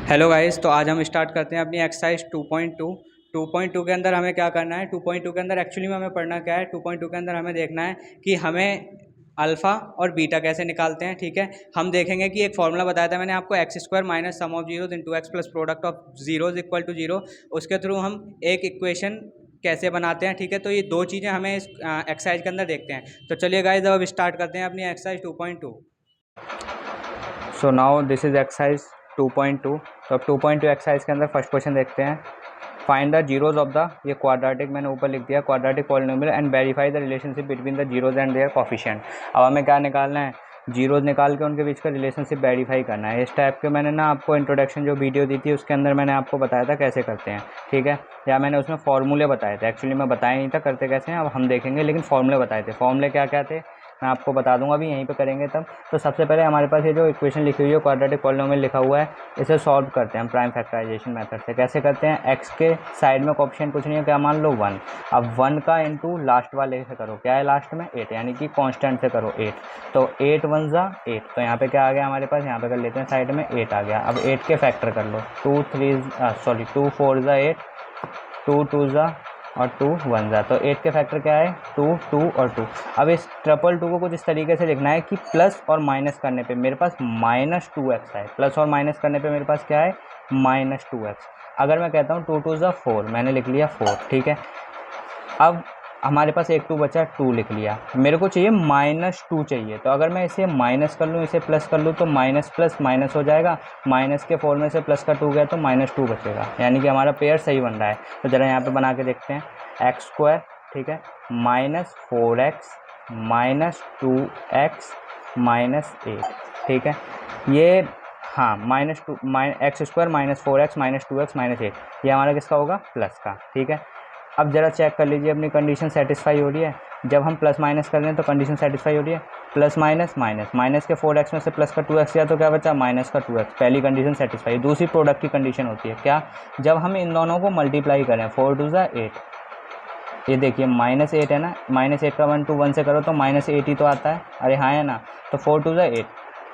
Hello guys, तो आज हम स्टार्ट करते हैं अपनी एक्सरसाइज 2.2। 2.2 के अंदर हमें क्या करना है? 2.2 के अंदर एक्चुअली में हमें पढ़ना क्या है? 2.2 के अंदर हमें देखना है कि हमें अल्फ़ा और बीटा कैसे निकालते हैं। ठीक है, हम देखेंगे कि एक फॉर्मूला बताया था मैंने आपको, x square minus sum of zeros into x plus product of zeros equal to zero. उसके थ्रू हम एक इक्वेशन कैसे बनाते हैं। ठीक है, तो ये दो चीज़ें हमें इस एक्सरसाइज के अंदर देखते हैं। तो चलिए गाइस, अब स्टार्ट करते हैं अपनी exercise 2.2। So now this is exercise 2.2। तो अब 2.2 एक्सरसाइज के अंदर फर्स्ट क्वेश्चन देखते हैं। Find the zeros of the, ये क्वाड्रेटिक मैंने ऊपर लिख दिया, quadratic polynomial and verify the relationship between the zeros and their coefficient. अब हमें क्या निकालना है? जीरोज निकाल के उनके बीच का रिलेशनशिप वेरीफाई करना है। इस टाइप के मैंने ना आपको इंट्रोडक्शन जो वीडियो दी थी उसके अंदर मैंने आपको बताया था कैसे करते हैं। ठीक है, या मैंने उसमें फॉर्मूले बताए थे। एक्चुअली मैं बताया नहीं था करते कैसे हैं, अब हम देखेंगे, लेकिन फॉर्मूले बताए थे। फॉर्मूले क्या क्या थे मैं आपको बता दूंगा, अभी यहीं पे करेंगे तब। तो सबसे पहले हमारे पास ये जो इक्वेशन लिखी हुई है, क्वाड्रेटिक पॉलिनोमियल लिखा हुआ है, इसे सॉल्व करते हैं हम प्राइम फैक्टराइजेशन मेथड से। कैसे करते हैं? एक्स के साइड में कोएफिशिएंट कुछ नहीं है, क्या मान लो 1। अब 1 का इंटू लास्ट वाले से करो, क्या है लास्ट में 8, यानी कि कांस्टेंट से करो 8। तो 8 1 ज़ा 8, तो यहाँ पे क्या आ गया हमारे पास, यहाँ पे कर लेते हैं साइड में 8 आ गया। अब 8 के फैक्टर कर लो, 2 4 ज़ा 8, 2 2 ज़ा और 2 1 ज़ा। तो 8 के फैक्टर क्या है? 2 2 और 2। अब इस ट्रिपल 2 को कुछ इस तरीके से लिखना है कि प्लस और माइनस करने पे मेरे पास -2x है। प्लस और माइनस करने पे मेरे पास क्या है? -2x। अगर मैं कहता हूँ 2 2 ज़ा 4, मैंने लिख लिया 4। ठीक है, अब हमारे पास एक 2 बचा, 2 लिख लिया। मेरे को चाहिए -2 चाहिए, तो अगर मैं इसे माइनस कर लूँ, इसे प्लस कर लूँ, तो माइनस प्लस माइनस हो जाएगा। माइनस के 4 में से प्लस का 2 गया तो -2 बचेगा, यानी कि हमारा पेयर सही बन रहा है। तो ज़रा यहाँ पे बना के देखते हैं। एक्स स्क्वायर, ठीक है, -4x -2x -8। ठीक है, ये हाँ एक्स स्क्वायर -4x -2x -8, ये हमारा किसका होगा? प्लस का। ठीक है, अब ज़रा चेक कर लीजिए अपनी कंडीशन सेटिस्फाई हो रही है। जब हम प्लस माइनस कर रहे हैं तो कंडीशन सेटिस्फाई हो रही है। प्लस माइनस माइनस, माइनस के 4x में से प्लस का 2x गया तो क्या बचा? माइनस का 2x। पहली कंडीशन सेटिस्फाई। दूसरी प्रोडक्ट की कंडीशन होती है क्या? जब हम इन दोनों को मल्टीप्लाई करें, 4 2 ज़ा 8, ये देखिए -8 है ना, -8 का 1 2 1 से करो तो -8 ही तो आता है। अरे हाँ, है ना। तो 4 2 ज़ा 8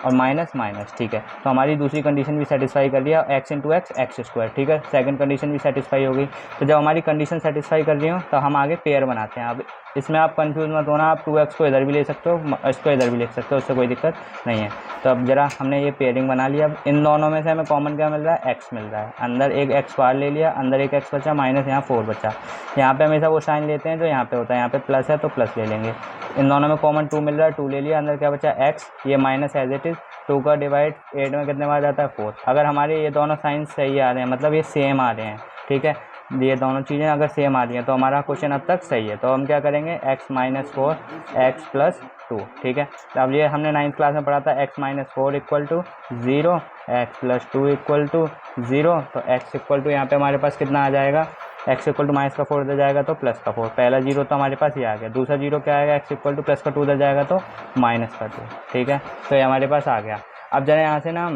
और माइनस माइनस। ठीक है, तो हमारी दूसरी कंडीशन भी सेटिस्फाई कर लिया, x into x x square. ठीक है, सेकंड कंडीशन भी सेटिस्फाई हो गई। तो जब हमारी कंडीशन सेटिस्फाई कर रही हो तो हम आगे पेयर बनाते हैं। अब इसमें आप कंफ्यूज मत होना, आप 2x को इधर भी ले सकते हो, इसको इधर भी ले सकते हो, उससे कोई दिक्कत नहीं है। तो अब जरा हमने ये पेयरिंग बना लिया। अब इन दोनों में से हमें कॉमन क्या मिल रहा है? x मिल रहा है। अंदर एक x बाहर ले लिया, अंदर एक x बचा, माइनस यहाँ 4 बचा। यहाँ पे हमेशा वो साइन लेते हैं जो यहाँ पे होता है, यहाँ पे प्लस है तो प्लस ले लेंगे। इन दोनों में कॉमन 2 मिल रहा है, 2 ले लिया, अंदर क्या बचा? x, ये माइनस एज इट इज़। 2 का डिवाइड 8 में कितने बार जाता है? 4। अगर हमारे ये दोनों साइन सही आ रहे हैं, मतलब ये सेम आ रहे हैं, ठीक है, ये दोनों चीज़ें अगर सेम आ रही हैं तो हमारा क्वेश्चन अब तक सही है। तो हम क्या करेंगे? x -4 x + 2। ठीक है, तो अब ये हमने 9th क्लास में पढ़ा था, x -4 = 0, x + 2 = 0। तो x = यहाँ पे हमारे पास कितना आ जाएगा? x = -4 इधर जाएगा तो +4। पहला 0 तो हमारे पास ये आ गया। दूसरा 0 क्या आएगा? x = +2 इधर जाएगा तो -2। ठीक है, तो ये हमारे पास आ गया। अब जरा यहाँ से ना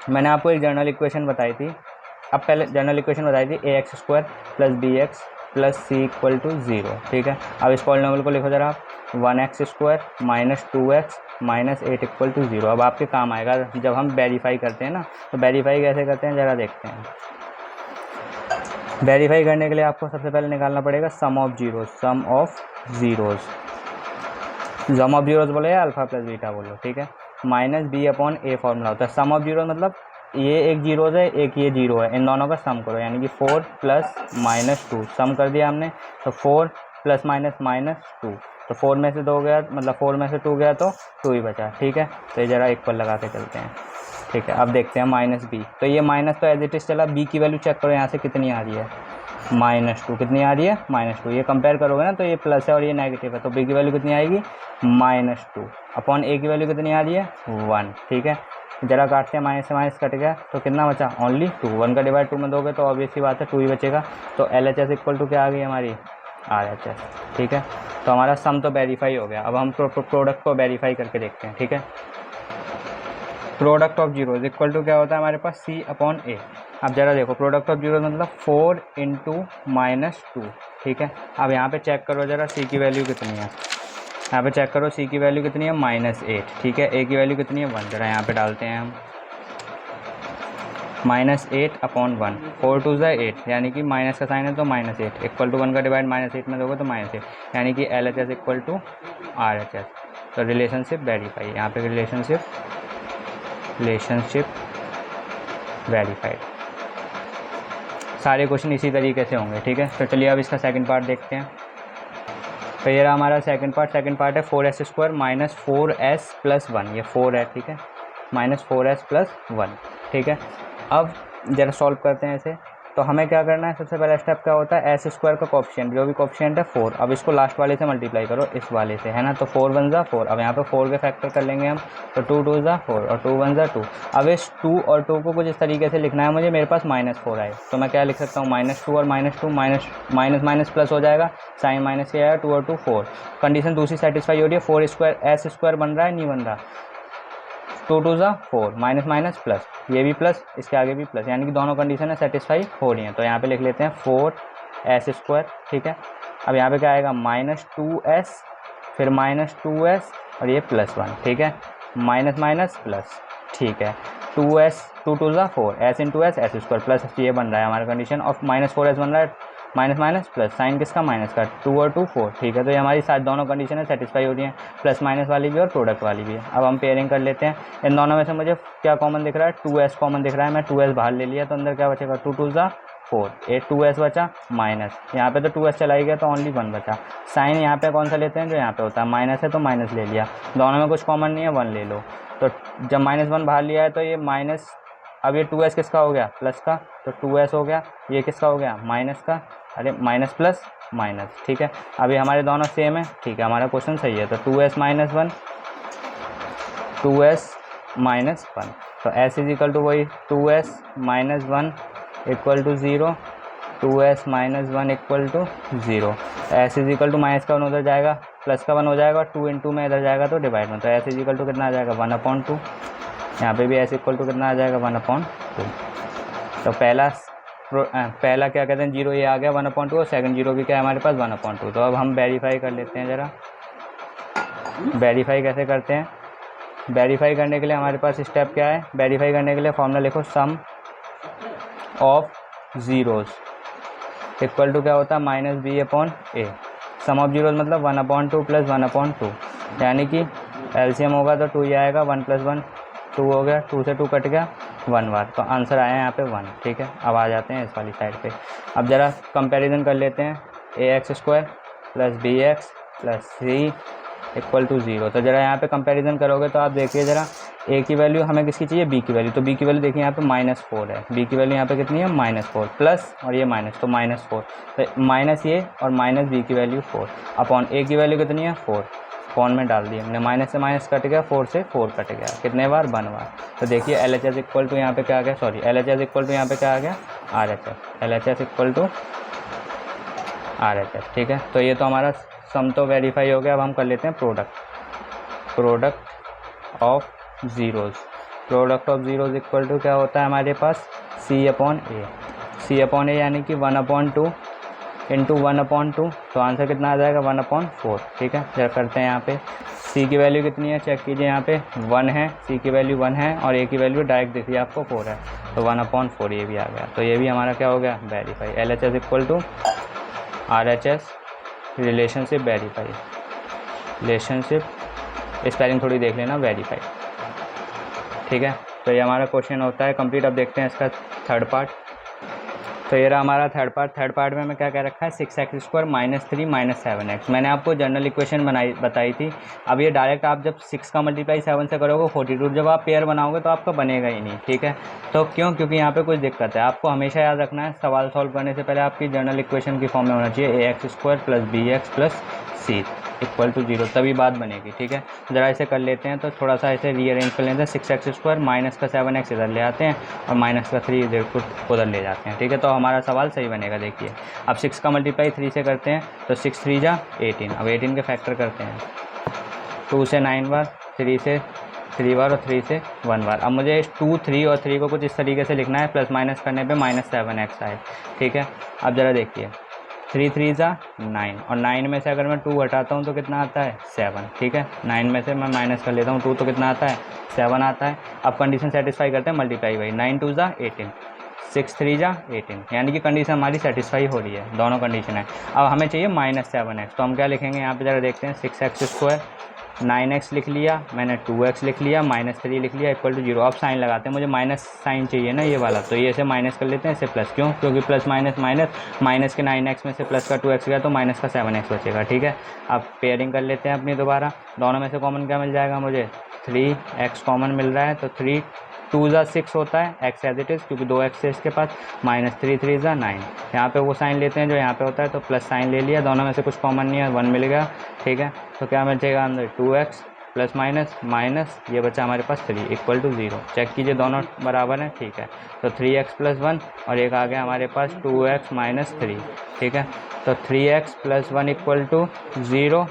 मैंने आपको एक जनरल इक्वेशन बताई थी। अब पहले जनरल इक्वेशन बताई थी, ax² + bx + c = 0। ठीक है, अब इस पॉलिनोमियल को लिखो जरा आप, 1x² - 2x - 8 = 0। अब आपके काम आएगा जब हम वेरीफाई करते हैं ना। तो वेरीफाई कैसे करते हैं ज़रा देखते हैं। वेरीफाई करने के लिए आपको सबसे पहले निकालना पड़ेगा sum of zeros. Sum of zeros बोलो या अल्फ़ा + बीटा बोलो। ठीक है, -b/a फॉर्मूला होता है। सम ऑफ जीरोज़ मतलब ये एक जीरोज़ है, एक ये जीरो है, इन दोनों का सम करो, यानी कि 4 + -2 सम कर दिया हमने। तो 4 + -2, तो 4 में से 2 गया, मतलब 4 में से 2 गया तो 2 ही बचा। ठीक है, तो ये ज़रा इक्वल लगा के चलते हैं। ठीक है, अब देखते हैं -b। तो ये माइनस तो एज इट इज़ चला, b की वैल्यू चेक करो यहाँ से कितनी आ रही है? -2। कितनी आ रही है? -2। ये कंपेयर करोगे ना तो ये प्लस है और ये नेगेटिव है, तो b की वैल्यू कितनी आएगी? -2 अपॉन a की वैल्यू कितनी आ रही है? 1। ठीक है, जरा काटते हैं, माइनस से माइनस कट गया तो कितना बचा? ओनली 2। 1 का डिवाइड 2 में दोगे तो ऑब्वियस सी बात है 2 ही बचेगा। तो LHS = क्या आ गई हमारी? RHS। ठीक है, तो हमारा सम तो वेरीफाई हो गया। अब हम प्रोडक्ट को वेरीफाई करके देखते हैं। ठीक है, product of zeros equal to क्या होता है हमारे पास? C/A। अब जरा देखो, प्रोडक्ट ऑफ जीरोज़ मतलब 4 × -2। ठीक है, अब यहाँ पे चेक करो जरा C की वैल्यू कितनी है। यहाँ पे चेक करो C की वैल्यू कितनी है? -8। ठीक है, A की वैल्यू कितनी है? 1। जरा यहाँ पे डालते हैं हम। -8/1, 4 2 ज़ा 8, यानी कि माइनस का साइन है तो -8 इक्वल टू 1 का डिवाइड -8 में दोगे तो -8, यानी कि LHS इक्वल टू RHS। तो रिलेशनशिप वेरीफाई, यहाँ पे रिलेशनशिप वेरीफाइड। सारे क्वेश्चन इसी तरीके से होंगे, ठीक है। तो चलिए अब इसका सेकंड पार्ट देखते हैं। तो ये रहा हमारा सेकंड पार्ट है 4s² - 4s + 1, ये 4 है, ठीक है, -4s + 1, ठीक है। अब जरा सॉल्व करते हैं इसे। तो हमें क्या करना है, सबसे पहला स्टेप क्या होता है, s² का कोएफिशिएंट, जो भी कोएफिशिएंट है 4, अब इसको लास्ट वाले से मल्टीप्लाई करो इस वाले से, है ना। तो 4 1 ज़ा 4, अब यहाँ पे 4 के फैक्टर कर लेंगे हम, तो 2 2 ज़ा 4 और 2 1 ज़ा 2। अब इस 2 और 2 को कुछ इस तरीके से लिखना है मुझे, मेरे पास -4 आए, तो मैं क्या लिख सकता हूँ, -2 और -2, माइनस प्लस हो जाएगा, साइन माइनस के आएगा, 2 और 2 4। कंडीशन दूसरी सेटिस्फाई हो रही है, 4² s² बन रहा है, नहीं बन रहा, 2 2 ज़ा 4, माइनस माइनस प्लस, ये भी प्लस, इसके आगे भी प्लस, यानी कि दोनों कंडीशन है सेटिस्फाई हो रही हैं। तो यहाँ पे लिख लेते हैं 4s², ठीक है। अब यहाँ पे क्या आएगा, -2s, फिर -2s और ये +1, ठीक है, माइनस माइनस प्लस, ठीक है, 2s, 2 2 ज़ा 4, s into S s² plus ये बन रहा है हमारा कंडीशन, और -4s बन रहा है, माइनस माइनस प्लस, साइन किसका, माइनस का, 2 और 2 4, ठीक है। तो ये हमारी साथ दोनों कंडीशन है सेटिस्फाई हो रही हैं, प्लस माइनस वाली भी और प्रोडक्ट वाली भी है। अब हम पेयरिंग कर लेते हैं। इन दोनों में से मुझे क्या कॉमन दिख रहा है, 2s कॉमन दिख रहा है, मैं 2s बाहर ले लिया, तो अंदर क्या बचेगा, 2 2 ज़ा 4, 2s बचा, माइनस, यहाँ पे तो 2s चला ही गया तो ओनली 1 बचा। साइन यहाँ पे कौन सा लेते हैं, जो यहाँ पे होता है, माइनस है तो माइनस ले लिया, दोनों में कुछ कॉमन नहीं है, 1 ले लो। तो जब -1 बाहर लिया है तो ये माइनस, अब ये 2s किसका हो गया, प्लस का, तो 2s हो गया, ये किसका हो गया, माइनस का, अरे माइनस प्लस माइनस, ठीक है। अभी हमारे दोनों सेम है, ठीक है, हमारा क्वेश्चन सही है। तो 2s - 1, 2s - 1, तो s इज इक्वल टू वही 2s - 1 equal to 0, 2s - 1 equal to 0। s is equal to minus का 1 उधर जाएगा, प्लस का 1 हो जाएगा, 2 इंटू में इधर जाएगा तो डिवाइड में, तो s इज इक्वल टू कितना आ जाएगा, 1/2। यहाँ पे भी s इक्वल टू कितना आ जाएगा, 1/2। तो पहला क्या कहते हैं, 0 ये आ गया 1/2, और सेकंड 0 भी क्या है हमारे पास, 1/2। तो अब हम वेरीफाई कर लेते हैं ज़रा। वेरीफाई कैसे करते हैं, वेरीफाई करने के लिए हमारे पास स्टेप क्या है, वेरीफाई करने के लिए फॉर्मूला लिखो, सम ऑफ ज़ीरोज़ इक्वल टू क्या होता है, -b/a। सम ऑफ जीरोज़ मतलब 1/2 + 1/2, यानी कि एलसीएम होगा तो 2 ही आएगा, 1 + 1 2 हो गया, 2 से 2 कट गया, 1 बार, तो आंसर आया यहाँ पे 1, ठीक है। अब आ जाते हैं इस वाली साइड पे। अब ज़रा कंपैरिजन कर लेते हैं, ax² + bx + c equal to 0। तो ज़रा यहाँ पे कंपैरिजन करोगे तो आप देखिए ज़रा, a की वैल्यू हमें किसकी चाहिए, b की वैल्यू, तो b की वैल्यू देखिए यहाँ पे -4 है, b की वैल्यू यहाँ पे कितनी है, -4, प्लस और ये माइनस, तो -4, तो माइनस ये और माइनस b की वैल्यू 4 अपॉन a की वैल्यू कितनी है 4, कॉन में डाल दिया हमने, माइनस से माइनस कट गया, 4 से 4 कट गया, कितने बार, 1 बार। तो देखिए LHS इक्वल टू यहाँ पे क्या आ गया, सॉरी LHS इक्वल टू यहाँ पे क्या आ गया, RHS, LHS equal to RHS, ठीक है। तो ये तो हमारा सम तो वेरीफाई हो गया। अब हम कर लेते हैं product of zeros equal to क्या होता है हमारे पास, C/A यानी कि 1/2 इंटू 1/2, तो आंसर कितना आ जाएगा, 1/4, ठीक है। जरा करते हैं यहाँ पे, C की वैल्यू कितनी है, चेक कीजिए, यहाँ पे 1 है, C की वैल्यू 1 है, और A की वैल्यू डायरेक्ट दिख रही है आपको 4 है, तो 1/4 ये भी आ गया। तो ये भी हमारा क्या हो गया, verify. LHS equal to RHS, relationship verify, relationship spelling थोड़ी देख लेना, वेरीफाई, ठीक है। तो ये हमारा क्वेश्चन होता है कंप्लीट। अब देखते हैं इसका थर्ड पार्ट। तो ये रहा हमारा थर्ड पार्ट में मैं क्या कह रखा है, 6x² - 3 - 7x। मैंने आपको जनरल इक्वेशन बताई थी। अब ये डायरेक्ट आप जब 6 का मल्टीप्लाई 7 से करोगे 42, जब आप पेयर बनाओगे तो आपका बनेगा ही नहीं, ठीक है। तो क्योंकि यहाँ पे कुछ दिक्कत है, आपको हमेशा याद रखना है, सवाल सॉल्व करने से पहले आपकी जनरल इक्वेशन की फॉर्म में होना चाहिए ax² + bx + c equal to 0, तभी बात बनेगी, ठीक है। ज़रा इसे कर लेते हैं, तो थोड़ा सा इसे रीअरेंज कर लेते हैं, 6x² माइनस का 7x इधर ले आते हैं और माइनस का 3 इधर को उधर ले जाते हैं, ठीक है। तो हमारा सवाल सही बनेगा। देखिए अब 6 का मल्टीप्लाई 3 से करते हैं, तो 6 3 जा 18, अब 18 के फैक्टर करते हैं, 2 से 9 बार, 3 से 3 बार और 3 से 1 बार। अब मुझे 2 3 और 3 को कुछ इस तरीके से लिखना है, प्लस माइनस करने पे -7x आए, ठीक है। अब ज़रा देखिए 3 3 ज़ा 9, और 9 में से अगर मैं 2 हटाता हूँ तो कितना आता है 7, ठीक है। 9 में से मैं माइनस कर लेता हूँ 2 तो कितना आता है 7 आता है। अब कंडीशन सेटिस्फाई करते हैं, मल्टीप्लाई बाई 9 2 ज़ा 18, 6 3 ज़ा 18, यानी कि कंडीशन हमारी सेटिस्फाई हो रही है, दोनों कंडीशन है। अब हमें चाहिए -7x, तो हम क्या लिखेंगे यहाँ पे ज़रा देखते हैं। 6x², 9x लिख लिया मैंने, 2x लिख लिया, -3 लिख लिया, इक्वल टू 0। अब साइन लगाते हैं, मुझे माइनस साइन चाहिए ना ये वाला, तो ये से माइनस कर लेते हैं, इसे प्लस, क्यों? क्योंकि प्लस माइनस माइनस, माइनस के 9x में से प्लस का 2x गया तो माइनस का 7x बचेगा, ठीक है। अब पेयरिंग कर लेते हैं अपनी दोबारा, दोनों में से कॉमन क्या मिल जाएगा मुझे, 3x कॉमन मिल रहा है, तो 3 2 ज़ा 6 होता है, x एज इट इज़ क्योंकि 2x है इसके पास, -3 3 ज़ा 9, यहाँ पे वो साइन लेते हैं जो यहाँ पे होता है, तो प्लस साइन ले लिया, दोनों में से कुछ कॉमन नहीं है, 1 मिल गया, ठीक है। तो क्या बचेगा अंदर 2x प्लस माइनस माइनस, ये बचा हमारे पास 3 इक्वल टू 0। चेक कीजिए दोनों बराबर हैं, ठीक है। तो 3x प्लस 1 और एक आ गया हमारे पास 2x माइनस 3, ठीक है। तो 3x plus 1 equal to 0,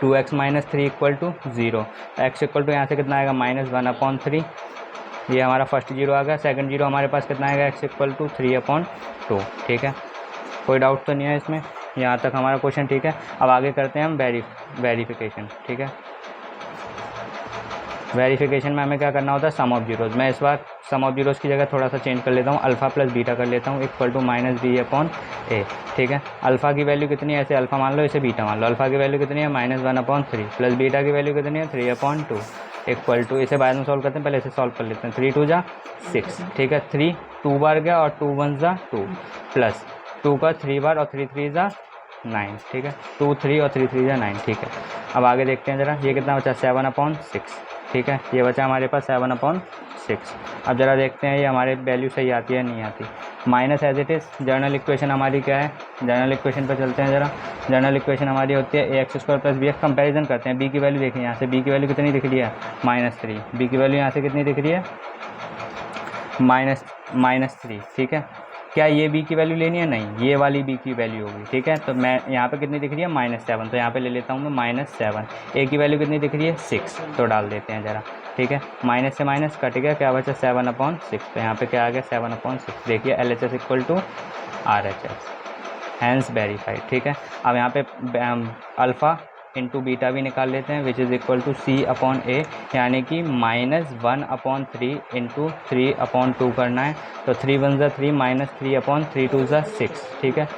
2x minus 3 equal to 0, x equal to यहाँ से कितना आएगा -1/3, ये हमारा फर्स्ट जीरो आ गया। सेकंड जीरो हमारे पास कितना आएगा, x इक्वल टू 3/2, ठीक है। कोई डाउट तो नहीं है इसमें, यहाँ तक हमारा क्वेश्चन ठीक है। अब आगे करते हैं हम वेरिफिकेशन, ठीक है। वेरिफिकेशन में हमें क्या करना होता है, सम ऑफ जीरोज़। मैं इस बार सम ऑफ जीरोज़ की जगह थोड़ा सा चेंज कर लेता हूँ, अल्फ़ा प्लस बीटा कर लेता हूँ, इक्वल टू -b/a, ठीक है। अल्फ़ा की वैल्यू कितनी है, ऐसे अल्फ़ा मान लो, इसे बीटा मान लो। अल्फ़ा की वैल्यू कितनी है -1/3, प्लस बीटा की वैल्यू कितनी है 3/2, इक्वल टू, इसे बाद में सॉल्व करते हैं, पहले इसे सॉल्व कर लेते हैं। 3 2 ज़ा 6, ठीक है। 3 2 बार गया और 2 1 ज़ा 2, प्लस 2 का 3 बार और 3 3 ज़ा 9, ठीक है। 2 3 और 3 3 ज़ा 9, ठीक है। अब आगे देखते हैं ज़रा, ये कितना बचा 7/6, ठीक है। ये बचा हमारे पास 7/6। अब ज़रा देखते हैं ये हमारे वैल्यू सही आती है नहीं आती। Minus as it is, general equation हमारी क्या है, जर्नल इक्वेशन पर चलते हैं ज़रा। जर्नल इक्वेशन हमारी होती है ax² + bx, कंपैरिजन करते हैं। b की वैल्यू देखें, यहाँ से b की वैल्यू कितनी दिख रही है -3, b की वैल्यू यहाँ से कितनी दिख रही है -3, ठीक है। क्या ये b की वैल्यू लेनी है, नहीं, ये वाली b की वैल्यू होगी, ठीक है। तो मैं यहाँ पे कितनी दिख रही है -7, तो यहाँ पे ले लेता हूँ मैं -7। a की वैल्यू कितनी दिख रही है 6, तो डाल देते हैं ज़रा, ठीक है। माइनस से माइनस कट गया, क्या बचा 7/6, तो यहाँ पे क्या आ गया 7/6। देखिए LHS equal to RHS, hence verified, ठीक है। अब यहाँ पे अल्फ़ा इंटू बीटा भी निकाल लेते हैं, विच इज़ इक्वल टू C/A, यानी कि -1/3 इंटू 3/2 करना है। तो 3 1 ज़ा 3, -3/3 2 ज़ा 6, ठीक है।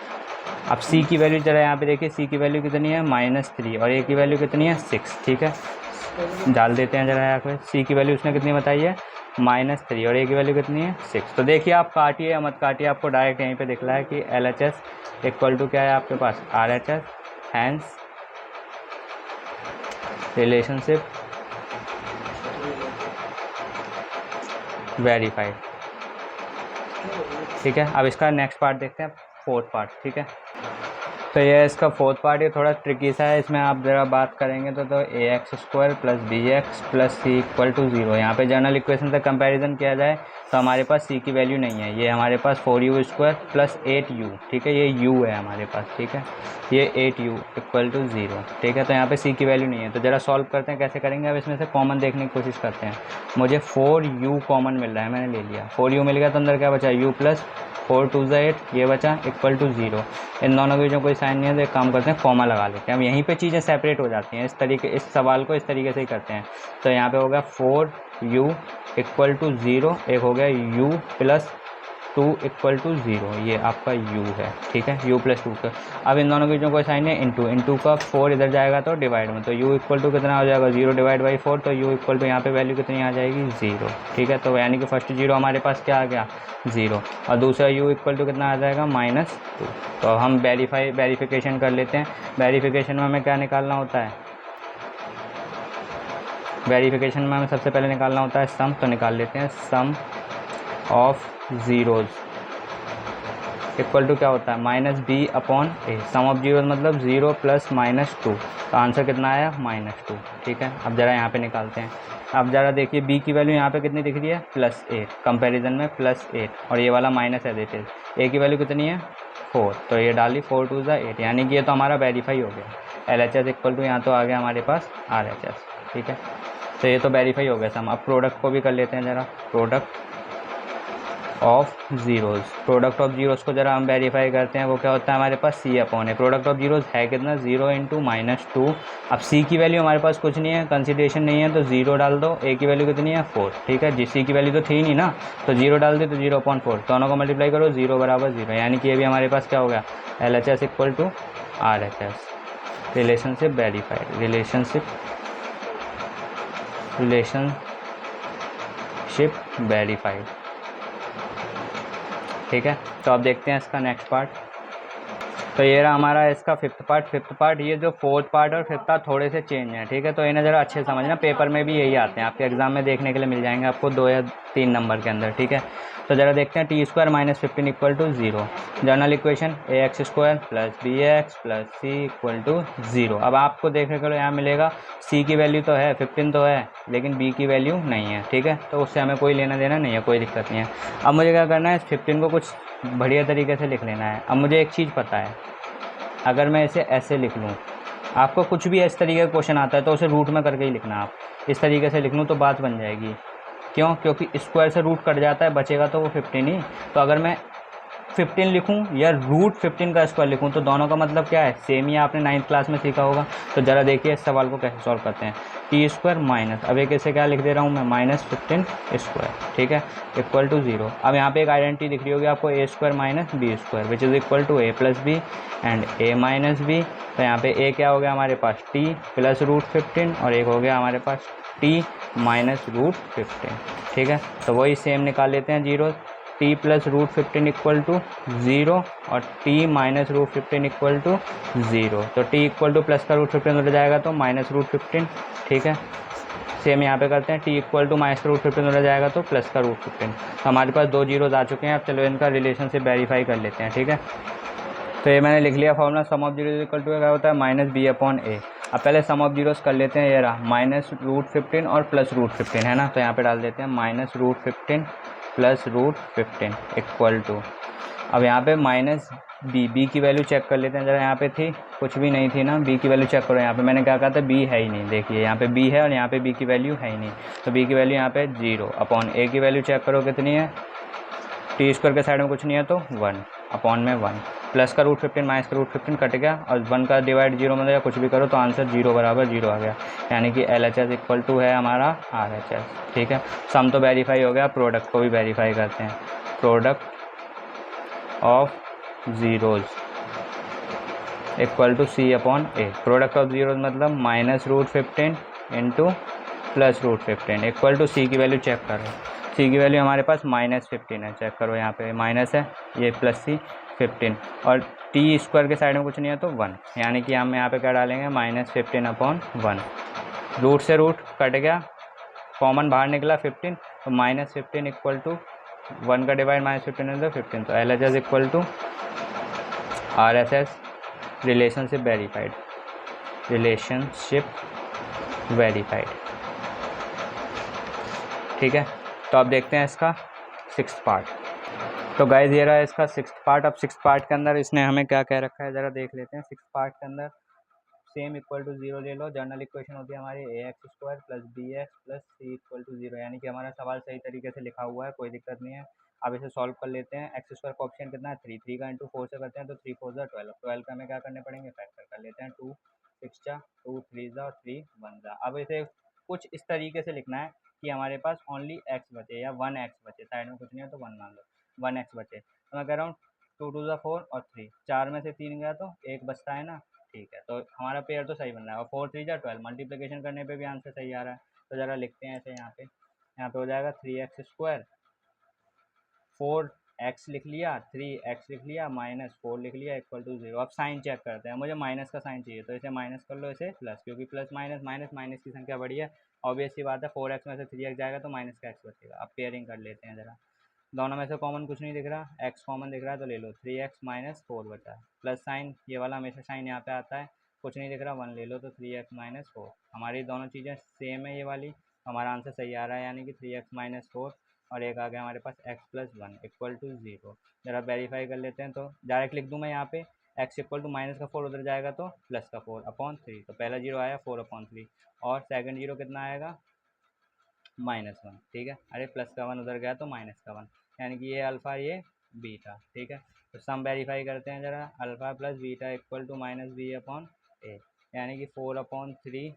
अब C की वैल्यू जरा यहाँ पे देखिए, C की वैल्यू कितनी है -3 और A की वैल्यू कितनी है 6, ठीक है। डाल देते हैं जरा यहाँ पे, C की वैल्यू उसने कितनी बताई है -3 और A की वैल्यू कितनी है 6। तो देखिए आप काटिए या मत काटिए, आपको डायरेक्ट यहीं पे दिख रहा है कि LHS इक्वल टू क्या है आपके पास RHS, हैंस रिलेशनशिप वेरीफाइड, ठीक है। अब इसका नेक्स्ट पार्ट देखते हैं, फोर्थ पार्ट, ठीक है। तो ये इसका फोर्थ पार्ट, ये थोड़ा ट्रिकी सा है। इसमें आप ज़रा बात करेंगे तो ax² + bx + c equal to 0। यहाँ पे जनरल इक्वेशन से कंपैरिजन किया जाए तो हमारे पास c की वैल्यू नहीं है, ये हमारे पास 4u² + 8u, ठीक है। ये u है हमारे पास, ठीक है। ये 8u इक्वल टू 0, ठीक है। तो यहाँ पे c की वैल्यू नहीं है, तो ज़रा सॉल्व करते हैं, कैसे करेंगे। अब इसमें से कॉमन देखने की कोशिश करते हैं। मुझे 4u कॉमन मिल रहा है, मैंने ले लिया, 4u मिल गया, तो अंदर क्या बचा u + 4 2 ज़ा 8, ये बचा इक्वल टू 0। इन दोनों के बीच में कोई साइन नहीं है, तो एक काम करते हैं कॉमा लगा लेते हैं। अब यहीं पे चीज़ें सेपरेट हो जाती हैं, इस तरीके, इस सवाल को इस तरीके से ही करते हैं। तो यहाँ पे होगा 4u इक्वल टू 0, एक हो गया u + 2 इक्वल टू 0, ये आपका u है, ठीक है, u + 2 का। अब इन दोनों के बीच में कोई साइन है, इंटू का 4 इधर जाएगा तो डिवाइड में, तो u इक्वल टू कितना हो जाएगा 0 / 4, तो u इक्वल टू यहाँ पे वैल्यू कितनी आ जाएगी 0, ठीक है। तो यानी कि फर्स्ट जीरो हमारे पास क्या आ गया 0, और दूसरा u इक्वल टू कितना आ जाएगा -2। तो हम वेरिफिकेशन कर लेते हैं। वेरिफिकेशन में हमें क्या निकालना होता है, वेरिफिकेशन में हमें सबसे पहले निकालना होता है सम, तो निकाल लेते हैं। सम ऑफ ज़ीरोज़ इक्वल टू क्या होता है -b/a। सम ऑफ जीरोज़ मतलब 0 + -2, तो आंसर कितना आया -2, ठीक है। अब ज़रा यहाँ पे निकालते हैं। अब ज़रा देखिए b की वैल्यू यहाँ पे कितनी दिख रही है +8, कंपैरिजन में +8, और ये वाला माइनस है देखिए। a की वैल्यू कितनी है 4, तो ये डाली 4 2 ज़ा 8, यानी कि ये तो हमारा वेरीफाई हो गया। LHS इक्वल टू यहाँ तो आ गया हमारे पास RHS, ठीक है। तो ये तो वेरीफाई हो गया सम। अब प्रोडक्ट को भी कर लेते हैं ज़रा। Product of zeros. Product of zeros को ज़रा हम वेरीफाई करते हैं, वो क्या होता है हमारे पास सी अपॉन है। प्रोडक्ट ऑफ ज़ीरोज़ है कितना 0 इंटू -2। अब सी की वैल्यू हमारे पास कुछ नहीं है, कंसिडरेशन नहीं है, तो 0 डाल दो। ए की वैल्यू कितनी है 4, ठीक है जी। सी की वैल्यू तो थी नहीं ना, तो 0 डाल दे तो 0/4, दोनों को मल्टीप्लाई करो 0 बराबर 0, यानी कि ये भी हमारे पास क्या हो गया LHS equal to RHS। Relationship verified, relationship verified, ठीक है। तो अब देखते हैं इसका नेक्स्ट पार्ट। तो ये रहा हमारा इसका फिफ्थ पार्ट। ये जो फोर्थ पार्ट और फिफ्थ पार्ट थोड़े से चेंज हैं, ठीक है। तो इन्हें ज़रा अच्छे से समझना, पेपर में भी यही आते हैं, आपके एग्जाम में देखने के लिए मिल जाएंगे आपको 2 या 3 नंबर के अंदर, ठीक है। तो ज़रा देखते हैं t² - 15 equal to 0। General equation ax² + bx + c equal to 0। अब आपको देखने के लिए यहाँ मिलेगा c की वैल्यू तो है 15 तो है, लेकिन b की वैल्यू नहीं है, ठीक है। तो उससे हमें कोई लेना देना नहीं है, कोई दिक्कत नहीं है। अब मुझे क्या करना है, इस 15 को कुछ बढ़िया तरीके से लिख लेना है। अब मुझे एक चीज़ पता है, अगर मैं इसे ऐसे लिख लूँ, आपको कुछ भी इस तरीके का क्वेश्चन आता है तो उसे रूट में करके ही लिखना। आप इस तरीके से लिख लूँ तो बात बन जाएगी। क्यों? क्योंकि स्क्वायर से रूट कट जाता है, बचेगा तो वो 15 ही। तो अगर मैं 15 लिखूँ या √15 का स्क्वायर लिखूँ तो दोनों का मतलब क्या है, सेम ही आपने 9th क्लास में सीखा होगा। तो ज़रा देखिए इस सवाल को कैसे सॉल्व करते हैं। t² माइनस, अब एक ऐसे क्या लिख दे रहा हूँ मैं -15², ठीक है, इक्वल टू 0। अब यहाँ पे एक आइडेंटिटी दिख रही होगी आपको a² - b² which is equal to a + b and a - b। तो यहाँ पे a क्या हो गया हमारे पास t + √15 और एक हो गया हमारे पास t - √15, ठीक है। तो वही सेम निकाल लेते हैं जीरो। t + √15 इक्वल टू 0 और t - √15 इक्वल टू 0। तो t इक्वल टू प्लस का √15 उधर जाएगा तो -√15, ठीक है। सेम यहाँ पे करते हैं, t इक्वल टू -√15 उधर जाएगा तो प्लस का √15। तो हमारे पास 2 जीरोज आ चुके हैं। अब चलो इनका रिलेशनशिप वेरीफाई कर लेते हैं, ठीक है। तो ये मैंने लिख लिया formula, sum of zero equal to क्या होता है -b/a। अब पहले सम ऑफ जीरोस कर लेते हैं। ये रहा -√15 और +√15 है ना, तो यहाँ पे डाल देते हैं -√15 +√15 इक्वल टू, अब यहाँ पे -b की वैल्यू चेक कर लेते हैं ज़रा। यहाँ पे थी कुछ भी नहीं थी ना, b की वैल्यू चेक करो। यहाँ पे मैंने क्या कहा था, b है ही नहीं, देखिए यहाँ पे b है और यहाँ पे b की वैल्यू है ही नहीं। तो b की वैल्यू यहाँ पे 0/a की वैल्यू चेक करो कितनी है, t² के साइड में कुछ नहीं है तो 1/1, प्लस का √15 माइनस का √15 कट गया और 1 का डिवाइड 0 में कुछ भी करो तो आंसर 0 बराबर 0 आ गया, यानी कि LHS इक्वल टू है हमारा RHS, ठीक है। सम तो वेरीफाई हो गया, प्रोडक्ट को भी वेरीफाई करते हैं। Product of zeros equal to c/a। Product of zeros मतलब -√15 इंटू +√15 इक्वल टू c की वैल्यू चेक करो। c की वैल्यू हमारे पास -15 है, चेक करो यहाँ पे माइनस है, ये प्लस c 15 और t² के साइड में कुछ नहीं है तो 1, यानी कि हम यहाँ पे क्या डालेंगे -15/1। रूट से रूट कट गया, कॉमन बाहर निकला 15, तो -15 इक्वल टू 1 का डिवाइड -15 है तो 15। तो LHS equal to RHS। Relationship verified, ठीक है। तो अब देखते हैं इसका 6th पार्ट। तो गाइज ये रहा इसका 6th पार्ट। अब 6th पार्ट के अंदर इसने हमें क्या कह रखा है ज़रा देख लेते हैं। 6th पार्ट के अंदर सेम इक्वल टू 0 ले लो। जनरल इक्वेशन होती है हमारी ax² + bx + c equal to 0, यानी कि हमारा सवाल सही तरीके से लिखा हुआ है, कोई दिक्कत नहीं है। अब इसे सॉल्व कर लेते हैं। x² का ऑप्शन कितना है 3, 3 का इंटू 4 से करते हैं तो 3 4 ज़ा 12, 12 का हमें क्या करने पड़ेंगे फैक्टर कर लेते हैं। 2 6 ज़ा 2 3 ज़ा और 3 1 ज़ा। अब इसे कुछ इस तरीके से लिखना है कि हमारे पास ओनली x बचे या 1x बचे, साइड में कुछ नहीं है तो 1 मान लो, 1x बचे। तो मैं कह रहा हूँ 2 2 ज़ा 4 और 3, 4 में से 3 गया तो 1 बचता है ना, ठीक है। तो हमारा पेयर तो सही बन रहा है और 4 3 ज़ा 12, मल्टीप्लिकेशन करने पे भी आंसर सही आ रहा है। तो ज़रा लिखते हैं ऐसे, यहाँ पे हो जाएगा 3x² 4x लिख लिया, 3x लिख लिया, -4 लिख लिया इक्वल टू 0। अब साइन चेक करते हैं, मुझे माइनस का साइन चाहिए तो इसे माइनस कर लो, इसे प्लस, क्योंकि प्लस माइनस माइनस माइनस की संख्या बड़ी है। ऑब्वियस सी बात है 4x में से 3x जाएगा तो माइनस का x बचेगा। अब पेयरिंग कर लेते हैं ज़रा। दोनों में से कॉमन कुछ नहीं दिख रहा, x कॉमन दिख रहा है तो ले लो, 3x - 4 बचा है। प्लस साइन, ये वाला हमेशा साइन यहाँ पे आता है, कुछ नहीं दिख रहा 1 ले लो तो 3x - 4। हमारी दोनों चीज़ें सेम है ये वाली, हमारा आंसर सही आ रहा है, यानी कि 3x - 4 और एक आ गया हमारे पास x + 1 इक्वल टू 0। ज़रा वेरीफाई कर लेते हैं तो डायरेक्ट लिख दूँ मैं यहाँ पे, x इक्वल टू -4 उधर जाएगा तो +4/3। तो पहला जीरो आया 4/3 और सेकंड जीरो कितना आएगा -1, ठीक है। अरे प्लस का 1 उधर गया तो माइनस का 1, यानी कि ये अल्फ़ा ये बीटा, ठीक है। तो सम वेरीफाई करते हैं ज़रा, alpha plus beta equal to minus B upon A, यानी कि 4/3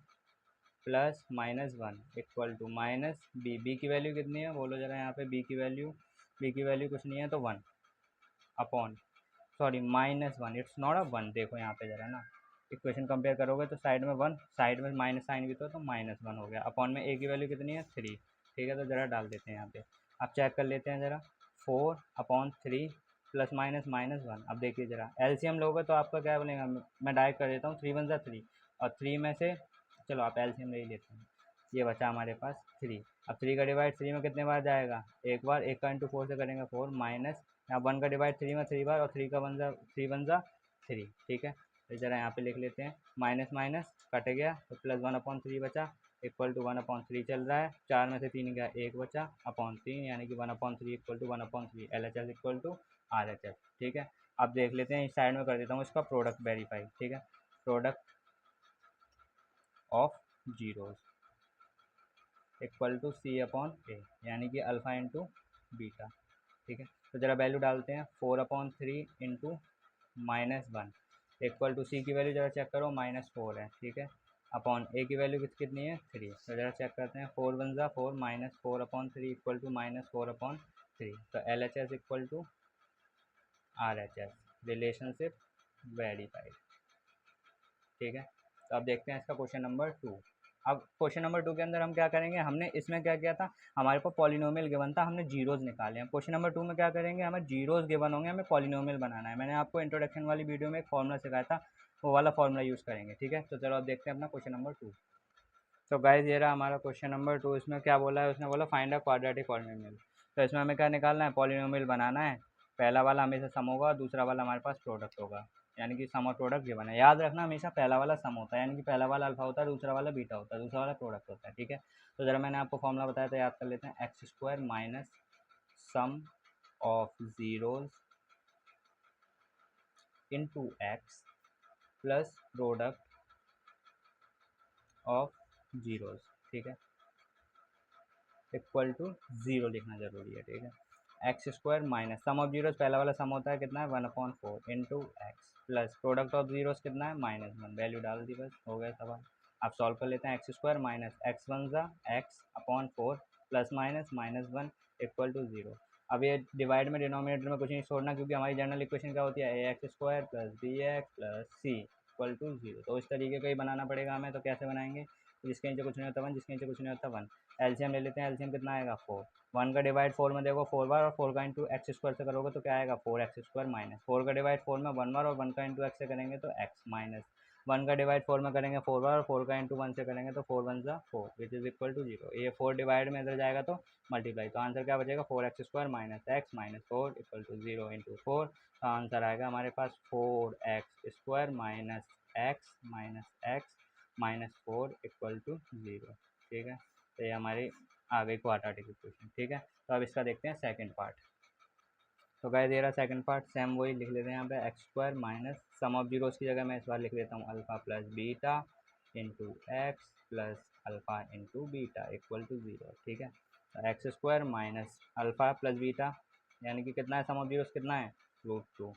plus -1 equal to minus B. B की वैल्यू कितनी है बोलो ज़रा यहाँ पे, बी की वैल्यू कुछ नहीं है तो 1 upon, sorry -1, it's not a 1, देखो यहाँ पे ज़रा ना, इक्वेशन कंपेयर करोगे तो साइड में 1, साइड में माइनस साइन भी तो -1 हो गया। अपॉन में ए की वैल्यू कितनी है 3, ठीक है। तो ज़रा डाल देते हैं यहाँ पे, अब चेक कर लेते हैं ज़रा, 4/3 प्लस माइनस -1। अब देखिए ज़रा एलसीएम लोगे तो आपका क्या बनेगा, मैं डायरेक्ट कर देता हूँ, 3 1 3, और 3 में से चलो आप एलसीएम ले ही लेते हैं, ये बचा हमारे पास 3। अब 3 का डिवाइड 3 में कितने बार जाएगा, एक बार, एक का इंटू 4 से करेंगे 4, माइनस यहाँ 1 का डिवाइड 3 में 3 बार, और 3 का 3 ठीक है। तो ज़रा यहाँ पे लिख लेते हैं, माइनस माइनस कट गया तो प्लस 1/3 बचा, इक्वल टू 1/3 चल रहा है, 4 में से 3 गया, 1 बचा अपॉन 3, यानी कि 1/3 equal to 1/3, LHS equal to RHS, ठीक है। अब देख लेते हैं, इस साइड में कर देता हूँ इसका प्रोडक्ट वेरीफाई, ठीक है। Product of zeros equal to C/A, यानी कि अल्फ़ा इंटू बीटा, ठीक है। तो ज़रा वैल्यू डालते हैं, 4/3 इंटू -1 इक्वल टू सी की वैल्यू ज़रा चेक करो, -4 है, ठीक है। अपॉन ए की वैल्यू कितनी है 3, तो ज़रा चेक करते हैं, 4 1 ज़ा 4, -4/3 इक्वल टू -4/3, तो LHS equal to RHS, relationship verified, ठीक है। तो अब देखते हैं इसका क्वेश्चन नंबर 2। अब क्वेश्चन नंबर 2 के अंदर हम क्या करेंगे, हमने इसमें क्या किया था, हमारे पास पॉलिनोमियल गिवन था, हमने जीरोज़ निकाले हैं। क्वेश्चन नंबर 2 में क्या करेंगे, हमें जीरोज़ गिवन होंगे, हमें पॉलिनोमियल बनाना है। मैंने आपको इंट्रोडक्शन वाली वीडियो में एक फॉर्मूला सिखाया था, वो वाला फॉर्मूला यूज़ करेंगे, ठीक है। तो चलो अब देखते हैं अपना क्वेश्चन नंबर 2। तो गाइस ये रहा हमारा क्वेश्चन नंबर 2। इसमें क्या बोला है, उसने बोला फाइंड अ क्वाड्रेटिक पॉलिनोमियल। तो इसमें हमें क्या निकालना है, पॉलिनोमियल बनाना है। पहला वाला हमेशा सम होगा, दूसरा वाला हमारे पास प्रोडक्ट होगा, यानी कि सम और प्रोडक्ट गिवन है। याद रखना हमेशा पहला वाला सम होता है, यानी कि पहला वाला अल्फा होता है, दूसरा वाला बीटा होता है, दूसरा वाला प्रोडक्ट होता है, ठीक है। तो ज़रा मैंने आपको फॉर्मूला बताया था, याद कर लेते हैं, x² minus sum of zeros into x plus product of zeros, ठीक है, इक्वल टू 0 लिखना ज़रूरी है, ठीक है। x² minus sum of zeros, पहला वाला सम होता है कितना है 1/4 into x plus product of zeros कितना है -1, वैल्यू डाल दी, बस हो गया सवाल। अब सॉल्व कर लेते हैं, x² माइनस x1 ज़ा x/4 plus minus -1 equal to 0। अब ये डिवाइड में डिनोमिनेटर में कुछ नहीं छोड़ना, क्योंकि हमारी जनरल इक्वेशन क्या होती है, ax² plus bx plus c equal to 0। तो इस तरीके का ही बनाना पड़ेगा हमें। तो कैसे बनाएंगे, जिसके नीचे कुछ नहीं होता 1, जिसके नीचे कुछ नहीं होता 1। एलसीएम ले लेते हैं, एलसीएम कितना आएगा 4, 1 का डिवाइड 4 में देखो 4 बार, और 4 का इंटू x² से करोगे तो क्या आएगा 4x² माइनस 4 का डिवाइड 4 में 1 बार, और 1 का इंटू x से करेंगे तो x माइनस 1 का डिवाइड 4 में करेंगे 4 बार, और 4 का इंटू 1 से करेंगे तो 4 1 ज़ा 4 विच इज़ इक्वल टू 0। ये 4 डिवाइड में इधर जाएगा तो मल्टीप्लाई, तो आंसर क्या बचेगा 4x² minus x minus 4 equal to 0 into 4। तो आंसर आएगा हमारे पास 4x² minus x minus 4 equal to 0, ठीक है। तो ये हमारी आ गई क्वाड्रेटिक इक्वेशन, ठीक है। तो अब इसका देखते हैं सेकंड पार्ट। तो गाइस ये रहा सेकंड पार्ट, सेम वही लिख लेते हैं यहाँ पे, x² minus sum of zeros की जगह मैं इस बार लिख लेता हूँ alpha plus beta into x plus alpha into beta equal to 0, ठीक है। तो x² minus alpha plus beta, यानी कि कितना है, सम ऑफ जीरोज़ कितना है √2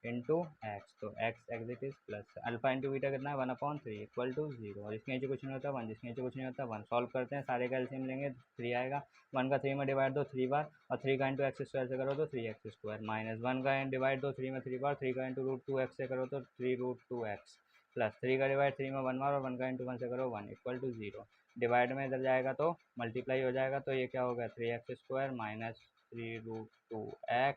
इंटू एक्स, तो x exit is plus alpha into beta कितना है 1/3 इक्वल टू 0, और इसके नीचे कुछ नहीं होता 1, जिसके नीचे कुछ नहीं होता 1। सॉल्व करते हैं, सारे का एलसीएम लेंगे 3 आएगा, 1 का 3 में डिवाइड दो 3 बार, और 3 का इंटू x² से करो तो 3x² माइनस 1 का डिवाइड दो 3 में 3 बार, 3 का इंटू √2x से करो तो 3√2x प्लस 3 का डिवाइड 3 में 1 बार, और 1 का इंटू 1 से करो 1 इक्वल टू 0। डिवाइड में इधर जाएगा तो मल्टीप्लाई हो जाएगा, तो ये क्या हो गया 3x² minus 3√2x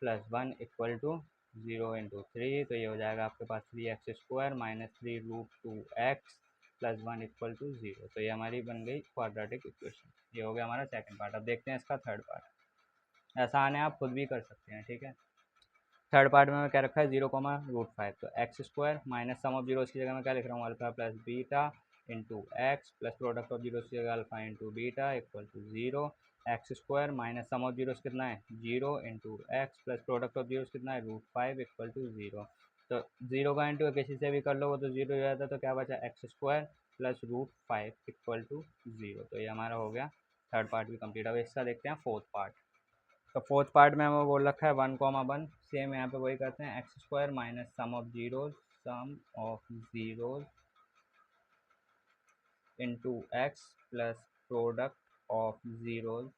plus 1 equal to 0 into 3, तो ये हो जाएगा आपके पास 3x² minus 3√2x plus 1 equal to 0। तो ये हमारी बन गई क्वाड्रेटिक इक्वेशन। ये हो गया हमारा सेकंड पार्ट। अब देखते हैं इसका थर्ड पार्ट। आसान है, आप खुद भी कर सकते हैं, ठीक है। थर्ड पार्ट में क्या रखा है 0,5, तो x² minus sum of zeros की जगह मैं क्या लिख रहा हूँ alpha plus beta into x plus product of zeros की जगह alpha into beta equal to 0। x² minus sum of zeros कितना है 0 into x plus product of zeros कितना है √5 इक्वल टू 0। तो 0 का इंटू किसी से भी कर लो वो तो 0 हो जाता है, तो क्या बचा x² plus root 5 equal to 0। तो ये हमारा हो गया थर्ड पार्ट भी कंप्लीट। अब इसका देखते हैं फोर्थ पार्ट। तो फोर्थ पार्ट में हमें बोल रखा है 1, 1 सेम यहाँ पे वही करते हैं, x square minus sum of zeros into x plus product of zeros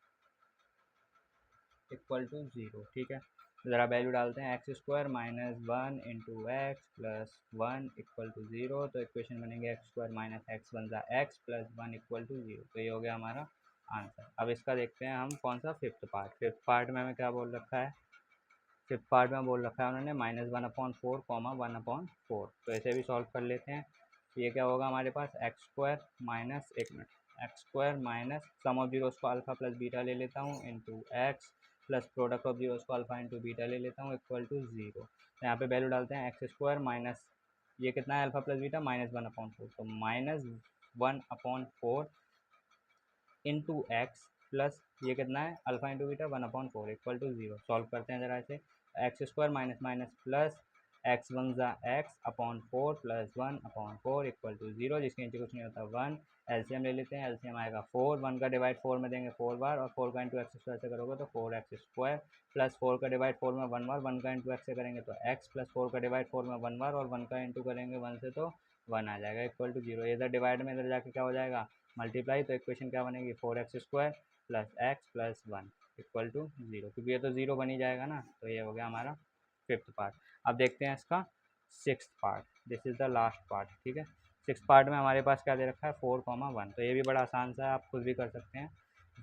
equal to 0। ठीक है, ज़रा वैल्यू डालते हैं, x square minus 1 × x plus 1 equal to 0। तो इक्वेशन बनेंगे x square minus x one ज़ा एक्स प्लस 1 इक्वल टू 0। तो ये हो गया हमारा आंसर। अब इसका देखते हैं हम कौन सा फिफ्थ पार्ट। फिफ्थ पार्ट में हमें क्या बोल रखा है, फिफ्थ पार्ट में बोल रखा है उन्होंने -1/4, 1/4। तो ऐसे भी सॉल्व कर लेते हैं। ये क्या होगा हमारे पास, एक्स स्क्वायर माइनस, एक minute, x square minus sum of zeros को अल्फ़ा प्लस बीटा ले लेता हूँ into x plus product of zeros को अल्फ़ा इंटू बीटा ले लेता हूँ इक्वल टू 0। तो यहाँ पे वैल्यू डालते हैं, एक्स स्क्वायर माइनस ये कितना है अल्फ़ा प्लस बीटा -1/4, तो -1/4 इंटू एक्स प्लस ये कितना है alpha into beta 1/4 equal to 0। Solve करते हैं ज़रा इसे, X square minus minus plus X one ज़ा X upon 4 plus 1/4 equal to 0, जिसके नीचे कुछ नहीं होता 1। एलसीएम ले लेते हैं, एलसीएम आएगा 4, 1 का डिवाइड 4 में देंगे 4 बार, और 4 का इंटू एक्स स्क्वायर से करोगे तो 4x स्क्वायर प्लस 4 का डिवाइड 4 में 1 बार, 1 का इंटू एक्स से करेंगे तो x प्लस 4 का डिवाइड 4 में 1 बार, और 1 का इंटू करेंगे 1 से तो 1 आ जाएगा इक्वल टू 0। इधर डिवाइड में इधर जाके क्या हो जाएगा, मल्टीप्लाई। तो इक्वेशन क्या बनेगी, 4x square plus x plus 1 equal to 0, क्योंकि ये तो 0 बन ही जाएगा ना। तो ये हो गया हमारा फिफ्थ पार्ट। अब देखते हैं इसका sixth part, this is the last part. ठीक है, सिक्स पार्ट में हमारे पास क्या दे रखा है, 4, 1। तो ये भी बड़ा आसान सा है, आप खुद भी कर सकते हैं।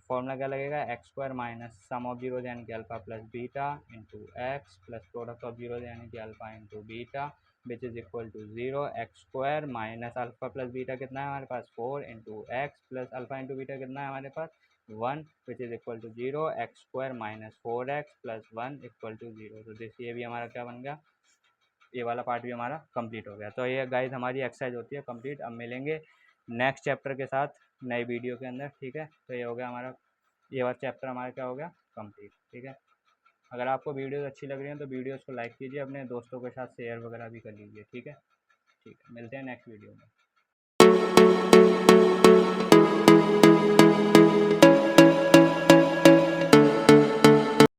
फॉर्मूला क्या लगेगा, x square minus sum of zeros यानी कि alpha plus beta into x plus product of zeros यानी कि alpha into beta which is equal to 0। X square minus alpha plus beta कितना है हमारे पास, 4 into x plus alpha into beta कितना है हमारे पास 1 which is equal to 0। X square minus 4x plus 1 equal to 0। तो देखिए ये भी हमारा क्या बन गया, ये वाला पार्ट भी हमारा कंप्लीट हो गया। तो ये गाइस हमारी एक्सरसाइज होती है कंप्लीट। अब मिलेंगे नेक्स्ट चैप्टर के साथ नए वीडियो के अंदर। ठीक है, तो ये हो गया हमारा, ये वाला चैप्टर हमारा क्या हो गया कंप्लीट। ठीक है, अगर आपको वीडियोस अच्छी लग रही हैं तो वीडियोस को लाइक कीजिए, अपने दोस्तों के साथ शेयर वगैरह भी कर लीजिए। ठीक है, मिलते हैं नेक्स्ट वीडियो में।